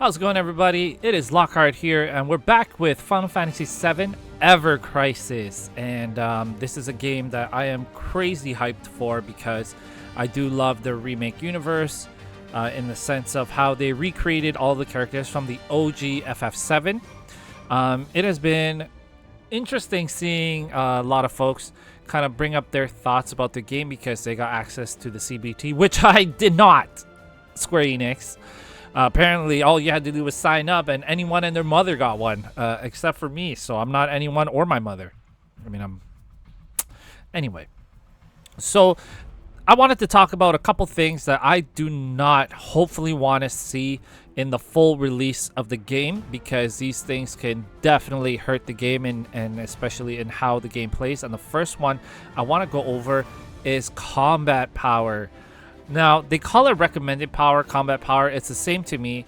How's it going, everybody? It is Lockhart here, and we're back with Final Fantasy VII Ever Crisis. And this is a game that I am crazy hyped for because I do love the remake universe in the sense of how they recreated all the characters from the OG FF7. It has been interesting seeing a lot of folks kind of bring up their thoughts about the game because they got access to the CBT, which I did not, Square Enix. Apparently, all you had to do was sign up, and anyone and their mother got one, except for me. So I'm not anyone or my mother. Anyway. So I wanted to talk about a couple things that I do not hopefully want to see in the full release of the game, because these things can definitely hurt the game and especially in how the game plays. And the first one I want to go over is combat power. Now, they call it recommended power, combat power. It's the same to me,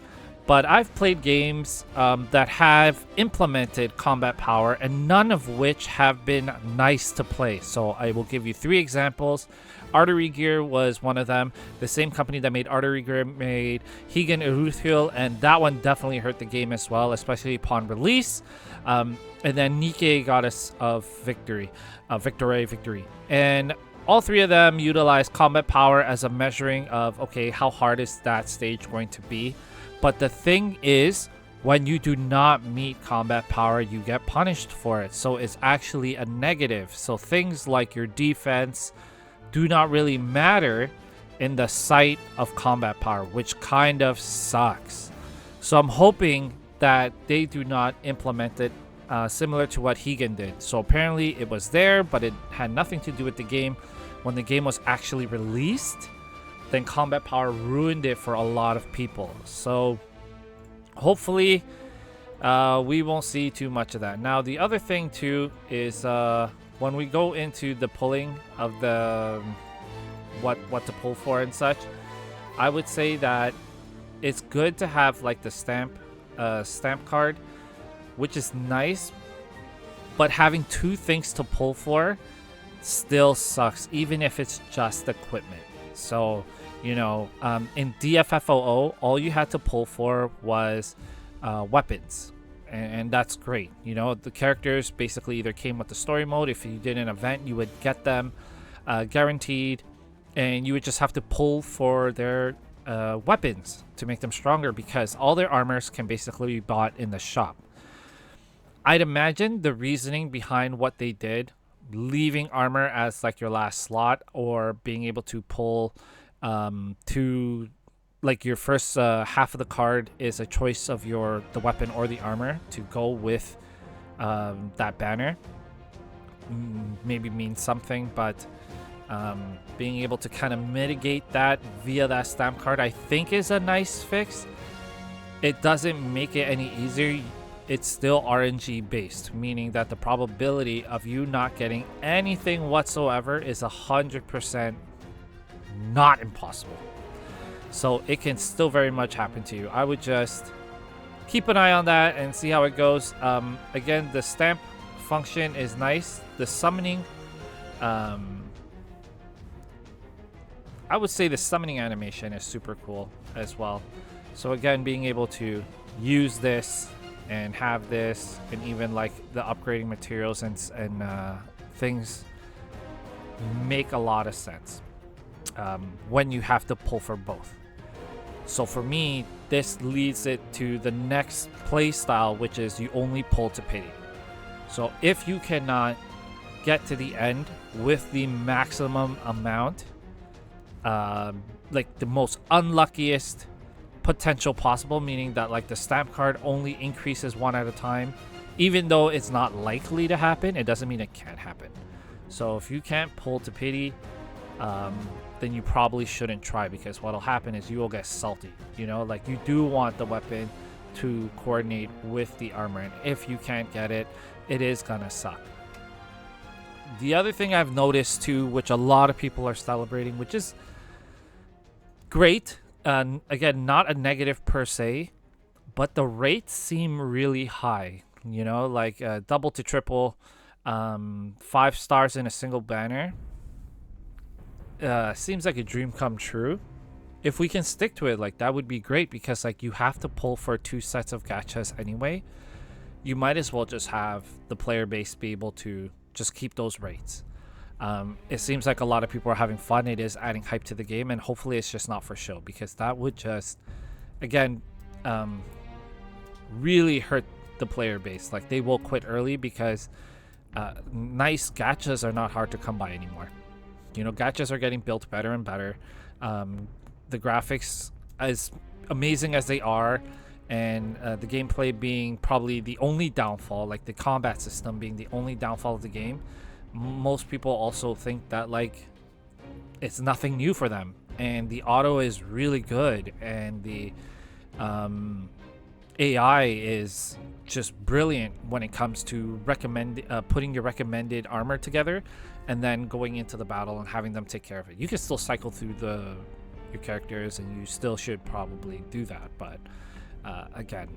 but I've played games that have implemented combat power, and none of which have been nice to play. So I will give you 3 examples. Artery Gear was one of them. The same company that made Artery Gear made Higan Eruthyll, and that one definitely hurt the game as well, especially upon release. And then Nike, Goddess of Victory, Victory. And all 3 of them utilize combat power as a measuring of, okay, how hard is that stage going to be? But the thing is, when you do not meet combat power, you get punished for it. So it's actually a negative. So things like your defense do not really matter in the sight of combat power, which kind of sucks. So I'm hoping that they do not implement it similar to what Higan did. So apparently it was there, but it had nothing to do with the game. When the game was actually released, then combat power ruined it for a lot of people. So hopefully we won't see too much of that. Now, the other thing too is when we go into the pulling of the what to pull for and such, I would say that it's good to have like the stamp card, which is nice, but having 2 things to pull for still sucks, even if it's just equipment. So, you know, in DFFOO, all you had to pull for was weapons, and that's great. You know, the characters basically either came with the story mode. If you did an event, you would get them guaranteed, and you would just have to pull for their weapons to make them stronger, because all their armors can basically be bought in the shop. I'd imagine the reasoning behind what they did, leaving armor as like your last slot, or being able to pull to like your first half of the card is a choice of the weapon or the armor to go with that banner, maybe means something. But being able to kind of mitigate that via that stamp card, I think, is a nice fix. It doesn't make it any easier. It's still RNG based, meaning that the probability of you not getting anything whatsoever is 100% not impossible. So it can still very much happen to you. I would just keep an eye on that and see how it goes. Again, the stamp function is nice. The summoning, I would say the summoning animation is super cool as well. So again, being able to use this and have this, and even like the upgrading materials and things, make a lot of sense when you have to pull for both. So for me, this leads it to the next play style, which is you only pull to pity. So if you cannot get to the end with the maximum amount, like the most unluckiest potential possible, meaning that like the stamp card only increases 1 at a time, even though it's not likely to happen, it doesn't mean it can't happen. So if you can't pull to pity, then you probably shouldn't try, because what'll happen is you will get salty. You know, like you do want the weapon to coordinate with the armor, and if you can't get it, it is gonna suck. The other thing I've noticed too, which a lot of people are celebrating, which is great, again, not a negative per se, but the rates seem really high. You know, like double to triple, 5 stars in a single banner. Seems like a dream come true. if we can stick to it, like that would be great, because like you have to pull for 2 sets of gachas anyway. You might as well just have the player base be able to just keep those rates. It seems like a lot of people are having fun. It is adding hype to the game, and hopefully it's just not for show, because that would just, again, really hurt the player base. Like they will quit early, because nice gachas are not hard to come by anymore. You know, gachas are getting built better and better. The graphics, as amazing as they are, and the gameplay being probably the only downfall, like the combat system being the only downfall of the game, most people also think that like it's nothing new for them, and the auto is really good, and the AI is just brilliant when it comes to putting your recommended armor together and then going into the battle and having them take care of it. You can still cycle through your characters, and you still should probably do that, but again,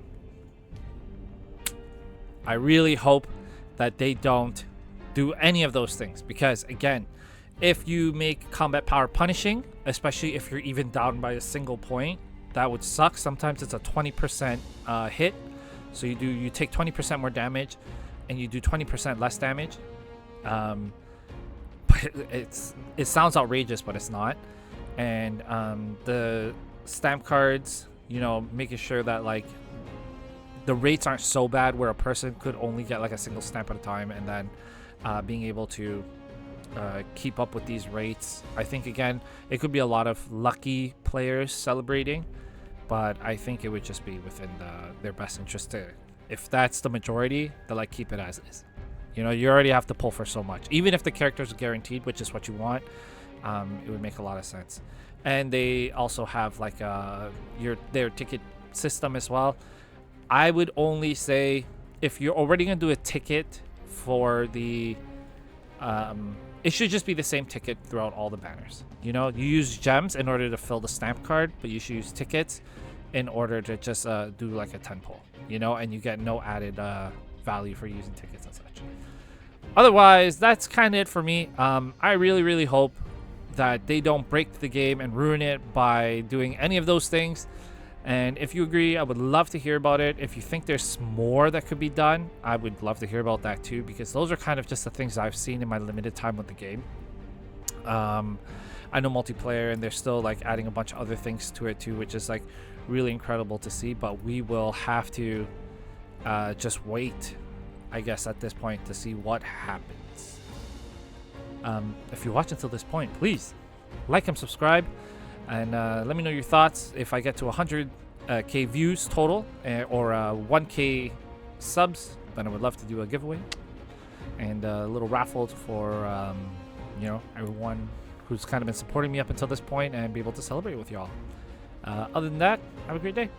I really hope that they don't do any of those things, because again, if you make combat power punishing, especially if you're even down by a single point, that would suck. Sometimes it's a 20% hit, so you take 20% more damage and you do 20% less damage. But it sounds outrageous, but it's not. And the stamp cards, you know, making sure that like the rates aren't so bad where a person could only get like a single stamp at a time, and then being able to keep up with these rates. I think again, it could be a lot of lucky players celebrating, but I think it would just be within their best interest to, if that's the majority, to like keep it as is. You know, you already have to pull for so much. Even if the characters are guaranteed, which is what you want, it would make a lot of sense. And they also have like their ticket system as well. I would only say, if you're already gonna do a ticket for the it should just be the same ticket throughout all the banners. You know, you use gems in order to fill the stamp card, but you should use tickets in order to just do like a 10 pull, you know, and you get no added value for using tickets and such. Otherwise, that's kind of it for me. I really hope that they don't break the game and ruin it by doing any of those things. And if you agree, I would love to hear about it. If you think there's more that could be done, I would love to hear about that too, because those are kind of just the things I've seen in my limited time with the game. I know multiplayer, and they're still like adding a bunch of other things to it too, which is like really incredible to see. But we will have to just wait, I guess, at this point to see what happens. If you watch until this point, please like and subscribe. And let me know your thoughts. If I get to 100k views total or 1k subs, then I would love to do a giveaway and a little raffle for you know, everyone who's kind of been supporting me up until this point, and be able to celebrate with y'all. Other than that, have a great day.